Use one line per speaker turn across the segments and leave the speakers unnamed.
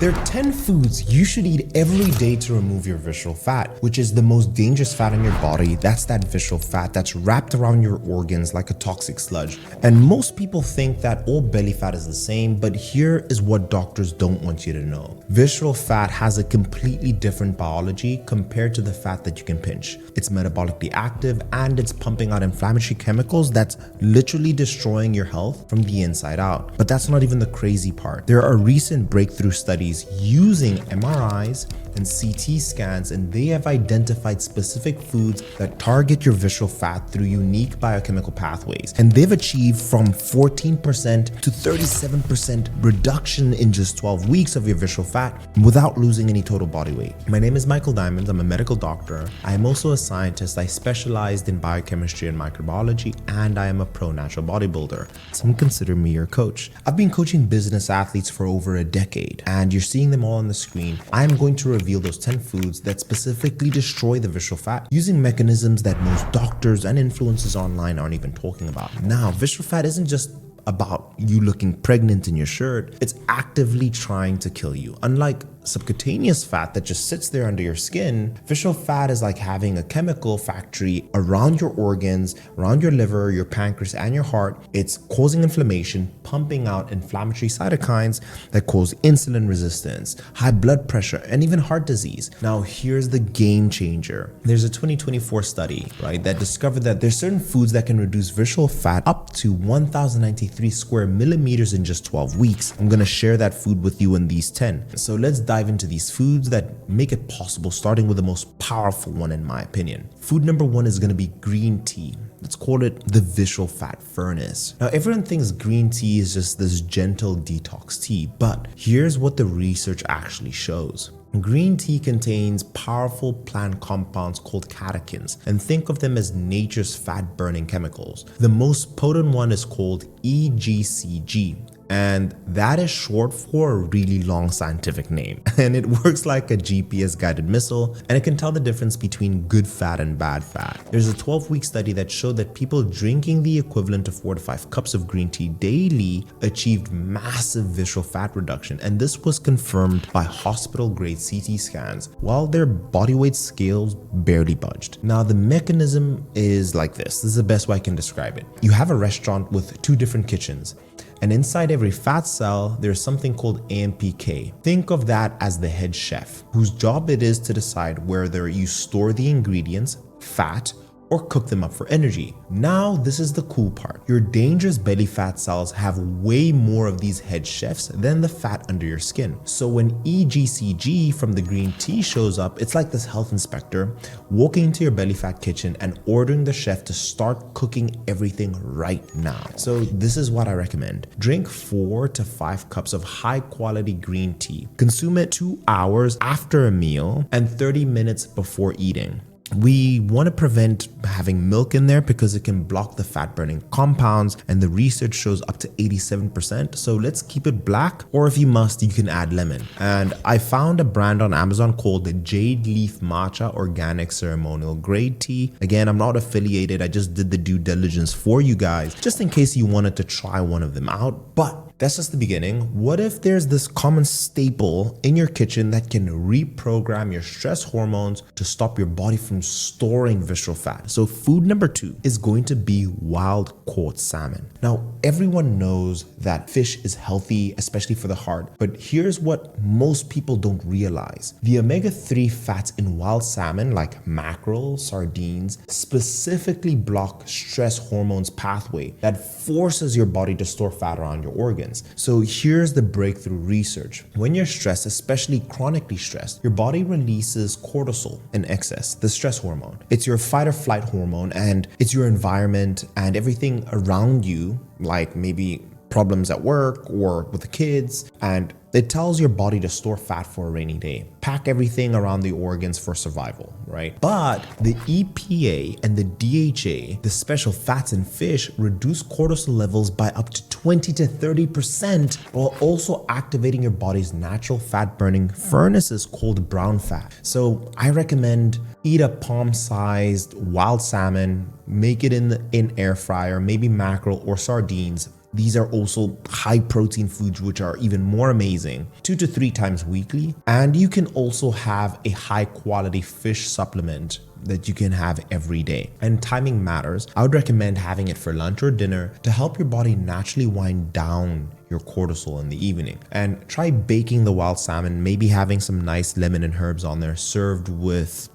There are 10 foods you should eat every day to remove your visceral fat, which is the most dangerous fat in your body. That's that visceral fat that's wrapped around your organs like a toxic sludge. And most people think that all belly fat is the same, but here is what doctors don't want you to know. Visceral fat has a completely different biology compared to the fat that you can pinch. It's metabolically active and it's pumping out inflammatory chemicals that's literally destroying your health from the inside out. But that's not even the crazy part. There are recent breakthrough studies using MRIs and CT scans, and they have identified specific foods that target your visceral fat through unique biochemical pathways. And they've achieved from 14% to 37% reduction in just 12 weeks of your visceral fat without losing any total body weight. My name is Michael Diamonds. I'm a medical doctor. I am also a scientist. I specialized in biochemistry and microbiology, and I am a pro natural bodybuilder. Some consider me your coach. I've been coaching business athletes for over a decade, and you're seeing them all on the screen. I'm going to reveal those 10 foods that specifically destroy the visceral fat using mechanisms that most doctors and influencers online aren't even talking about. Now, visceral fat isn't just about you looking pregnant in your shirt. It's actively trying to kill you. Unlike subcutaneous fat that just sits there under your skin, visceral fat is like having a chemical factory around your organs, around your liver, your pancreas, and your heart. It's causing inflammation, pumping out inflammatory cytokines that cause insulin resistance, high blood pressure, and even heart disease. Now, here's the game changer. There's a 2024 study, right, that discovered that there's certain foods that can reduce visceral fat up to 1,093 square millimeters in just 12 weeks. I'm gonna share that food with you in these 10. So let's dive into these foods that make it possible, starting with the most powerful one in my opinion. Food number 1 is gonna be green tea. Let's call it the visceral fat furnace. Now, everyone thinks green tea is just this gentle detox tea, but here's what the research actually shows. Green tea contains powerful plant compounds called catechins, and think of them as nature's fat-burning chemicals. The most potent one is called EGCG, and that is short for a really long scientific name. And it works like a GPS guided missile, and it can tell the difference between good fat and bad fat. There's a 12-week study that showed that people drinking the equivalent of 4 to 5 cups of green tea daily achieved massive visceral fat reduction, and this was confirmed by hospital-grade CT scans, while their body weight scales barely budged. Now, the mechanism is like this. This is the best way I can describe it. You have a restaurant with 2 different kitchens, and inside every fat cell, there's something called AMPK. Think of that as the head chef, whose job it is to decide whether you store the ingredients, fat, or cook them up for energy. Now, this is the cool part. Your dangerous belly fat cells have way more of these head chefs than the fat under your skin. So when EGCG from the green tea shows up, it's like this health inspector walking into your belly fat kitchen and ordering the chef to start cooking everything right now. So this is what I recommend. Drink 4 to 5 cups of high quality green tea. Consume it 2 hours after a meal and 30 minutes before eating. We want to prevent having milk in there because it can block the fat burning compounds, and the research shows up to 87%. So let's keep it black, or if you must, you can add lemon. And I found a brand on Amazon called the Jade Leaf Matcha Organic Ceremonial Grade Tea. Again, I'm not affiliated. I just did the due diligence for you guys, just in case you wanted to try one of them out. But that's just the beginning. What if there's this common staple in your kitchen that can reprogram your stress hormones to stop your body from storing visceral fat? So food number 2 is going to be wild caught salmon. Now, everyone knows that fish is healthy, especially for the heart, but here's what most people don't realize. The omega-3 fats in wild salmon, like mackerel, sardines, specifically block stress hormones pathway that forces your body to store fat around your organs. So here's the breakthrough research. When you're stressed, especially chronically stressed, your body releases cortisol in excess, the stress hormone. It's your fight or flight hormone, and it's your environment and everything around you, like maybe problems at work or with the kids, and it tells your body to store fat for a rainy day. Pack everything around the organs for survival, right? But the EPA and the DHA, the special fats in fish, reduce cortisol levels by up to 20 to 30%, while also activating your body's natural fat burning furnaces called brown fat. So I recommend eat a palm-sized wild salmon, make it in air fryer, maybe mackerel or sardines. These are also high protein foods, which are even more amazing, 2 to 3 times weekly. And you can also have a high quality fish supplement that you can have every day. And timing matters. I would recommend having it for lunch or dinner to help your body naturally wind down your cortisol in the evening. And try baking the wild salmon, maybe having some nice lemon and herbs on there, served with,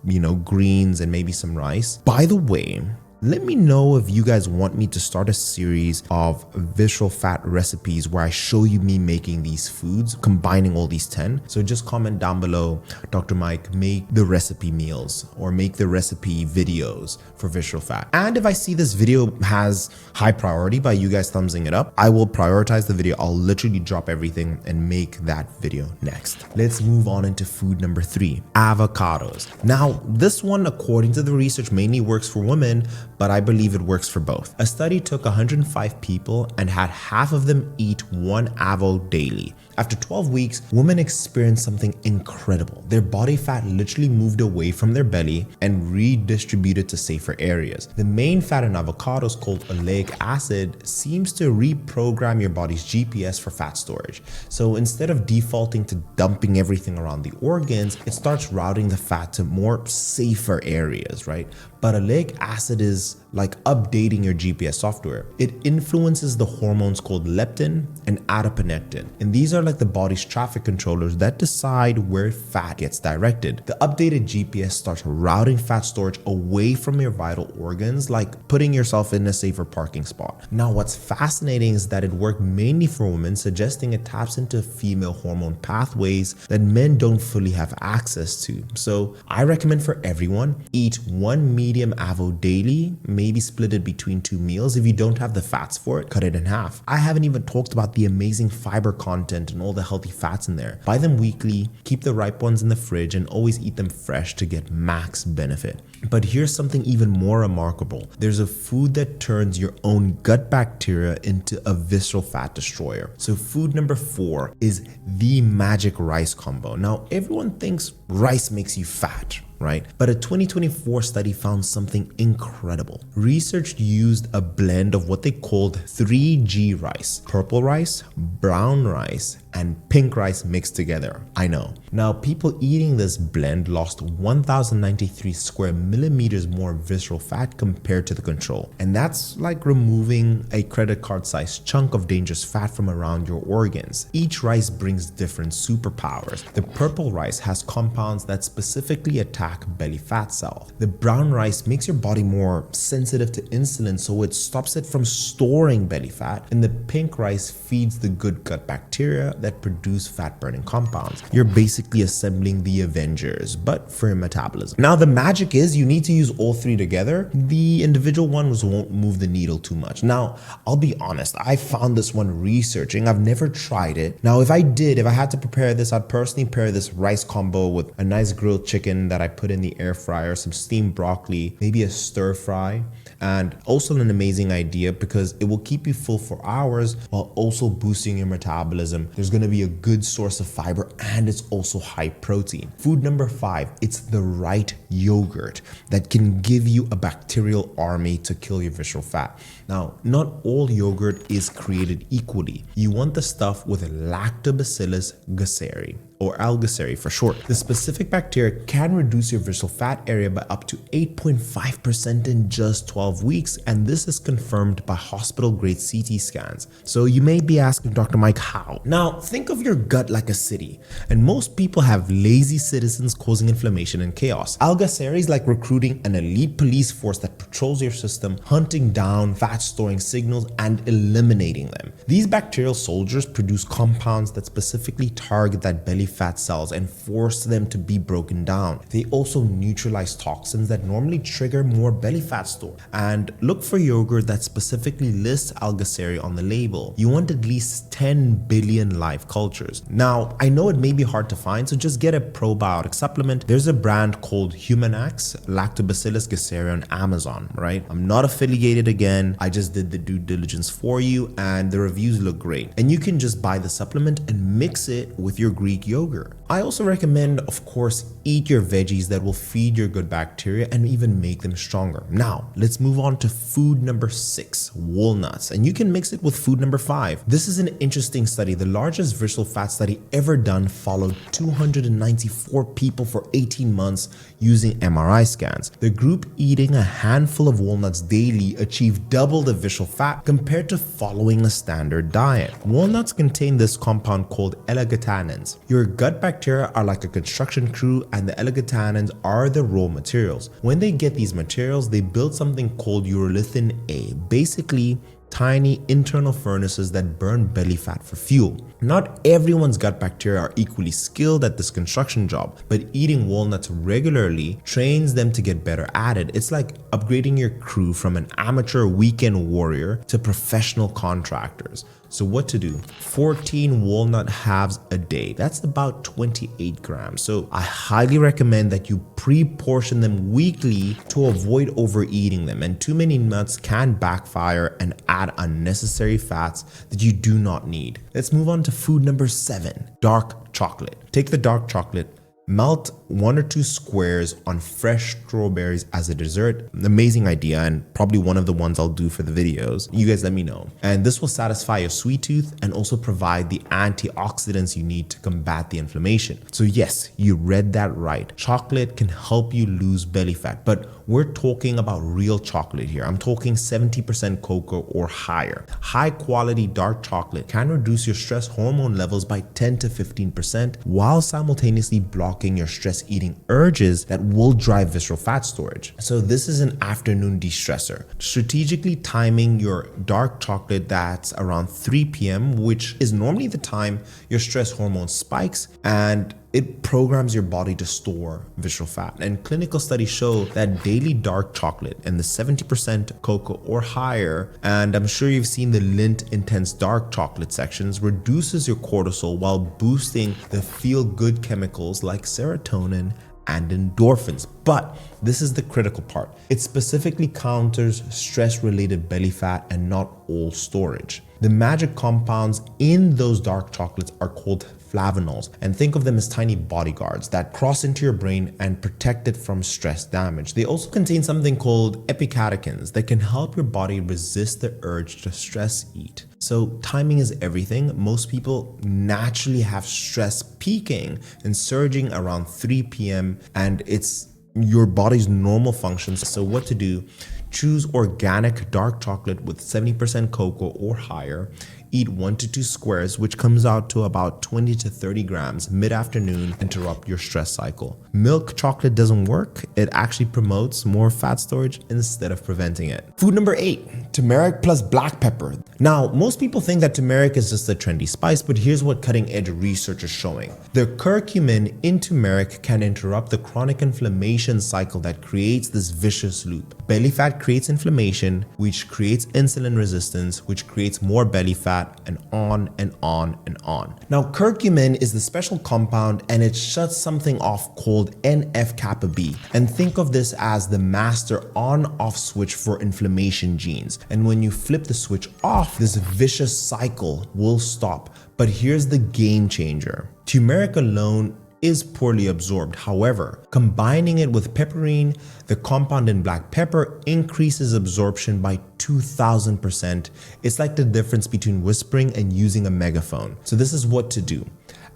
greens and maybe some rice. By the way, let me know if you guys want me to start a series of visceral fat recipes where I show you me making these foods, combining all these 10. So just comment down below, Dr. Mike, make the recipe meals or make the recipe videos for visceral fat. And if I see this video has high priority by you guys thumbsing it up, I will prioritize the video. I'll literally drop everything and make that video next. Let's move on into food number 3, avocados. Now, this one, according to the research, mainly works for women, but I believe it works for both. A study took 105 people and had half of them eat 1 avo daily. After 12 weeks, women experienced something incredible. Their body fat literally moved away from their belly and redistributed to safer areas. The main fat in avocados, called oleic acid, seems to reprogram your body's GPS for fat storage. So instead of defaulting to dumping everything around the organs, it starts routing the fat to more safer areas, right? But oleic acid is like updating your GPS software. It influences the hormones called leptin and adiponectin. And these are like the body's traffic controllers that decide where fat gets directed. The updated GPS starts routing fat storage away from your vital organs, like putting yourself in a safer parking spot. Now, what's fascinating is that it worked mainly for women, suggesting it taps into female hormone pathways that men don't fully have access to. So I recommend for everyone, eat 1 medium avo daily, maybe split it between 2 meals. If you don't have the fats for it, cut it in half. I haven't even talked about the amazing fiber content and all the healthy fats in there. Buy them weekly, keep the ripe ones in the fridge, and always eat them fresh to get max benefit. But here's something even more remarkable. There's a food that turns your own gut bacteria into a visceral fat destroyer. So food number 4 is the magic rice combo. Now, everyone thinks rice makes you fat, right? But a 2024 study found something incredible. Research used a blend of what they called 3G rice: purple rice, brown rice, and pink rice mixed together. I know. Now, people eating this blend lost 1,093 square millimeters more visceral fat compared to the control. And that's like removing a credit card sized chunk of dangerous fat from around your organs. Each rice brings different superpowers. The purple rice has compounds that specifically attack belly fat cells. The brown rice makes your body more sensitive to insulin, so it stops it from storing belly fat. And the pink rice feeds the good gut bacteria that produce fat burning compounds. You're basically assembling the Avengers, but for your metabolism. Now, the magic is you need to use all 3 together. The individual ones won't move the needle too much. Now, I'll be honest, I found this one researching. I've never tried it. Now, if I had to prepare this, I'd personally pair this rice combo with a nice grilled chicken that I put in the air fryer, some steamed broccoli, maybe a stir fry. And also an amazing idea because it will keep you full for hours while also boosting your metabolism. There's going to be a good source of fiber and it's also high protein. Food number 5, it's the right yogurt that can give you a bacterial army to kill your visceral fat. Now, not all yogurt is created equally. You want the stuff with Lactobacillus gasseri, or Algaceri for short. The specific bacteria can reduce your visceral fat area by up to 8.5% in just 12 weeks, and this is confirmed by hospital-grade CT scans. So you may be asking, Dr. Mike, how? Now, think of your gut like a city, and most people have lazy citizens causing inflammation and chaos. Algaceri is like recruiting an elite police force that patrols your system, hunting down fat-storing signals and eliminating them. These bacterial soldiers produce compounds that specifically target that belly fat cells and force them to be broken down. They also neutralize toxins that normally trigger more belly fat store. And look for yogurt that specifically lists Algaceri on the label. You want at least 10 billion live cultures. Now, I know it may be hard to find, so just get a probiotic supplement. There's a brand called Humanax Lactobacillus gasseri on Amazon, right? I'm not affiliated again. I just did the due diligence for you and the reviews look great. And you can just buy the supplement and mix it with your Greek yogurt. I also recommend, of course, eat your veggies that will feed your good bacteria and even make them stronger. Now, let's move on to food number 6, walnuts. And you can mix it with food number 5. This is an interesting study. The largest visceral fat study ever done followed 294 people for 18 months using MRI scans. The group eating a handful of walnuts daily achieved double the visceral fat compared to following a standard diet. Walnuts contain this compound called L-glutanins. Your gut bacteria are like a construction crew, and the L-glutanins are the raw materials. When they get these materials, they build something called urolithin A, basically tiny internal furnaces that burn belly fat for fuel. Not everyone's gut bacteria are equally skilled at this construction job, but eating walnuts regularly trains them to get better at it. It's like upgrading your crew from an amateur weekend warrior to professional contractors. So what to do? 14 walnut halves a day. That's about 28 grams. So I highly recommend that you pre-portion them weekly to avoid overeating them. And too many nuts can backfire and add unnecessary fats that you do not need. Let's move on to food number 7, dark chocolate. Take the dark chocolate, melt 1 or 2 squares on fresh strawberries as a dessert. An amazing idea, and probably one of the ones I'll do for the videos. You guys let me know. And this will satisfy your sweet tooth and also provide the antioxidants you need to combat the inflammation. So yes, you read that right. Chocolate can help you lose belly fat, but we're talking about real chocolate here. I'm talking 70% cocoa or higher. High quality dark chocolate can reduce your stress hormone levels by 10 to 15% while simultaneously blocking your stress eating urges that will drive visceral fat storage. So this is an afternoon de-stressor. Strategically timing your dark chocolate that's around 3 p.m., which is normally the time your stress hormone spikes, and it programs your body to store visceral fat. And clinical studies show that daily dark chocolate and the 70% cocoa or higher, and I'm sure you've seen the Lindt Intense dark chocolate sections, reduces your cortisol while boosting the feel-good chemicals like serotonin and endorphins. But this is the critical part. It specifically counters stress-related belly fat and not all storage. The magic compounds in those dark chocolates are called flavonols, and think of them as tiny bodyguards that cross into your brain and protect it from stress damage. They also contain something called epicatechins that can help your body resist the urge to stress eat. So timing is everything. Most people naturally have stress peaking and surging around 3 p.m. and it's your body's normal functions. So what to do? Choose organic dark chocolate with 70% cocoa or higher. Eat 1 to 2 squares, which comes out to about 20 to 30 grams mid-afternoon. Interrupt your stress cycle. Milk chocolate doesn't work. It actually promotes more fat storage instead of preventing it. Food number 8, turmeric plus black pepper. Now, most people think that turmeric is just a trendy spice, but here's what cutting-edge research is showing. The curcumin in turmeric can interrupt the chronic inflammation cycle that creates this vicious loop. Belly fat creates inflammation, which creates insulin resistance, which creates more belly fat, and on and on and on. Now, curcumin is the special compound and it shuts something off called NF-kappa B. And think of this as the master on-off switch for inflammation genes. And when you flip the switch off, this vicious cycle will stop. But here's the game changer. Turmeric alone is poorly absorbed. However, combining it with pepperine, the compound in black pepper, increases absorption by 2000%. It's like the difference between whispering and using a megaphone. So this is what to do.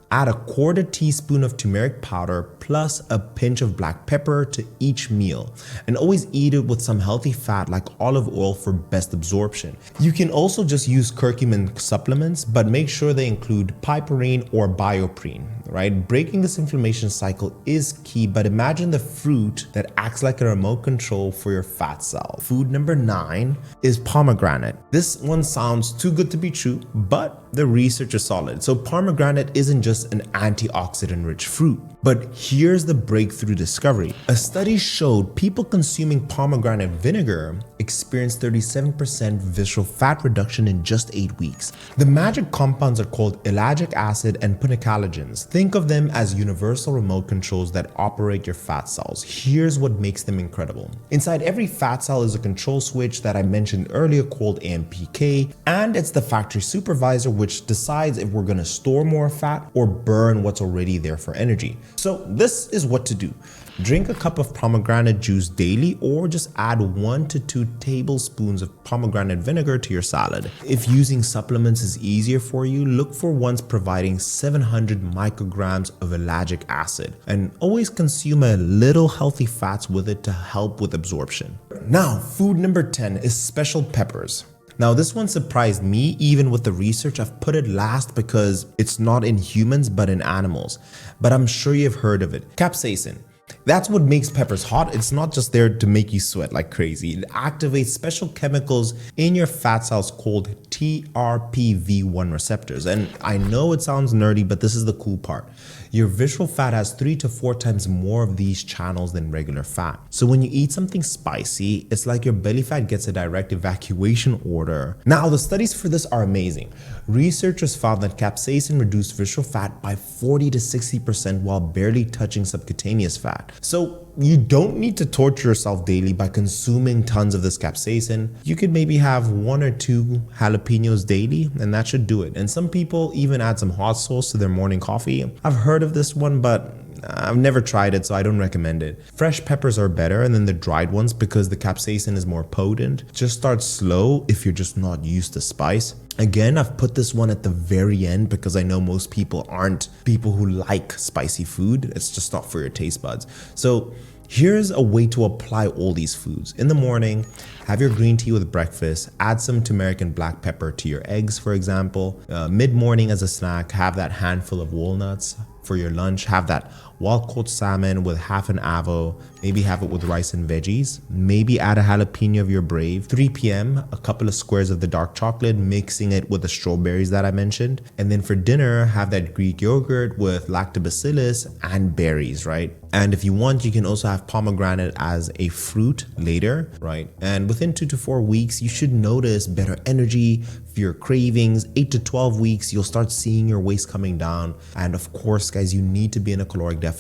Add a 1/4 teaspoon of turmeric powder plus a pinch of black pepper to each meal, and always eat it with some healthy fat like olive oil for best absorption. You can also just use curcumin supplements, but make sure they include piperine or bioprine, right? Breaking this inflammation cycle is key, but imagine the fruit that acts like a remote control for your fat cell. Food number 9 is pomegranate. This one sounds too good to be true, but the research is solid. So pomegranate isn't just an antioxidant-rich fruit. But here's the breakthrough discovery. A study showed people consuming pomegranate vinegar experienced 37% visceral fat reduction in just 8 weeks. The magic compounds are called ellagic acid and punicalagins. Think of them as universal remote controls that operate your fat cells. Here's what makes them incredible. Inside every fat cell is a control switch that I mentioned earlier called AMPK, and it's the factory supervisor which decides if we're going to store more fat or burn what's already there for energy. So this is what to do. Drink a cup of pomegranate juice daily, or just add 1 to 2 tablespoons of pomegranate vinegar to your salad. If using supplements is easier for you, look for ones providing 700 micrograms of ellagic acid, and always consume a little healthy fats with it to help with absorption. Now, food number 10 is special peppers. Now this one surprised me even with the research. I've put it last because it's not in humans but in animals, but I'm sure you've heard of it. Capsaicin. That's what makes peppers hot. It's not just there to make you sweat like crazy. It activates special chemicals in your fat cells called TRPV1 receptors. And I know it sounds nerdy, but this is the cool part. Your visceral fat has 3 to 4 times more of these channels than regular fat. So when you eat something spicy, it's like your belly fat gets a direct evacuation order. Now, the studies for this are amazing. Researchers found that capsaicin reduced visceral fat by 40 to 60% while barely touching subcutaneous fat. So you don't need to torture yourself daily by consuming tons of this capsaicin. You could maybe have 1 or 2 jalapenos daily, and that should do it. And some people even add some hot sauce to their morning coffee. I've heard of this one, but I've never tried it, so I don't recommend it. Fresh peppers are better than the dried ones because the capsaicin is more potent. Just start slow if you're just not used to spice. Again, I've put this one at the very end because I know most people aren't people who like spicy food. It's just not for your taste buds. So here's a way to apply all these foods. In the morning, have your green tea with breakfast, add some turmeric and black pepper to your eggs, for example. Mid-morning as a snack, have that handful of walnuts. For your lunch, have that wild-caught salmon with half an avo, maybe have it with rice and veggies, maybe add a jalapeno of your brave. 3 p.m, a couple of squares of the dark chocolate, mixing it with the strawberries that I mentioned. And then for dinner, have that Greek yogurt with lactobacillus and berries, right? And if you want, you can also have pomegranate as a fruit later, right? And within 2 to 4 weeks, you should notice better energy, fewer cravings. 8 to 12 weeks, you'll start seeing your waist coming down. And of course, guys, you need to be in a caloric deficit.